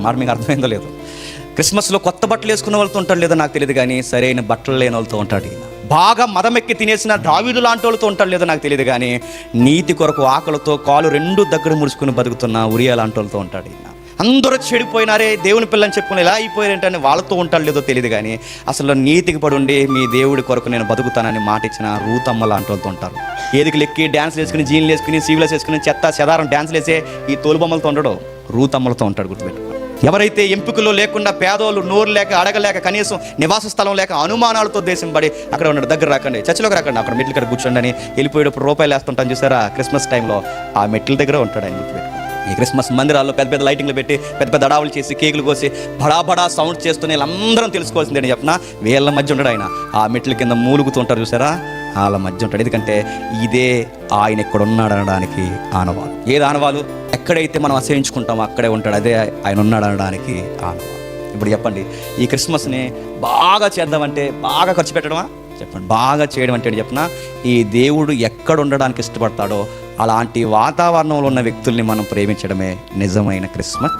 మాట మీకు అర్థమైందో లేదు. క్రిస్మస్లో కొత్త బట్టలు వేసుకున్న వాళ్ళతో ఉంటాడు లేదో నాకు తెలియదు, కానీ సరైన బట్టలు లేని వాళ్ళతో ఉంటాడు ఈయన. బాగా మదమెక్కి తినేసిన దావీదు లాంటి వాళ్ళతో ఉంటాడు లేదో నాకు తెలియదు, కానీ నీతి కొరకు ఆకలితో కాలు రెండు దగ్గర ముడుచుకుని బతుకుతున్న ఉరియా లాంటి వాళ్ళతో ఉంటాడు ఈయన. అందరూ చెడిపోయినారే, దేవుని పిల్లని చెప్పుకుని ఎలా అయిపోయారంటే వాళ్ళతో ఉంటాడు లేదో తెలియదు, కానీ అసలు నీతికి పడి ఉండి మీ దేవుడి కొరకు నేను బతుకుతానని మాట ఇచ్చిన రూతమ్మ లాంటి వాళ్ళతో ఉంటారు. ఏదికి లెక్కి డ్యాన్స్లు వేసుకుని, జీన్లు వేసుకుని, సీవులస్ వేసుకుని, చెత్త చెదారం డ్యాన్స్లు వేసే ఈ తోలుబొమ్మలతో ఉండడు, రూతమ్మలతో ఉంటాడు. గుర్తుపెట్టుకో. ఎవరైతే ఎంపికలో లేకుండా పేదోళ్ళు, నోరు లేక, అడగలేక, కనీసం నివాస స్థలం లేక, అనుమానాలతో దేశం పడి అక్కడ ఉన్నాడు, దగ్గర రాకండి, చర్చిలోకి రాకండి, అక్కడ మెట్ల దగ్గర కూర్చోండి అని వెళ్ళిపోయేటప్పుడు రూపాయలు వేస్తుంటాను చూసారా క్రిస్మస్ టైంలో, ఆ మెట్ల దగ్గర ఉంటాడు ఆయన. గుర్తుపెట్టుకో. ఈ క్రిస్మస్ మందిరాల్లో పెద్ద పెద్ద లైటింగ్లు పెట్టి, పెద్ద పెద్ద అడావులు చేసి, కేకులు కోసి, బడా సౌండ్ చేస్తూనే వీళ్ళందరం తెలుసుకోవాల్సిందే అని చెప్పిన వీళ్ళ మధ్య ఉంటాడు ఆయన. ఆ మెట్ల కింద మూలుగుతుంటారు చూసారా, వాళ్ళ మధ్య ఉంటాడు. ఎందుకంటే ఇదే ఆయన ఎక్కడ ఉన్నాడు అనడానికి ఆనవాలు. ఏది ఆనవాలు? ఎక్కడైతే మనం అసహించుకుంటామో అక్కడే ఉంటాడు, అదే ఆయన ఉన్నాడు అనడానికి ఆనవాలు. ఇప్పుడు చెప్పండి, ఈ క్రిస్మస్ని బాగా చేద్దామంటే బాగా ఖర్చు పెట్టడమా? చెప్పండి. బాగా చేయడం అంటే చెప్పిన, ఈ దేవుడు ఎక్కడ ఉండడానికి ఇష్టపడతాడో అలాంటి వాతావరణంలో ఉన్న వ్యక్తుల్ని మనం ప్రేమించడమే నిజమైన క్రిస్మస్.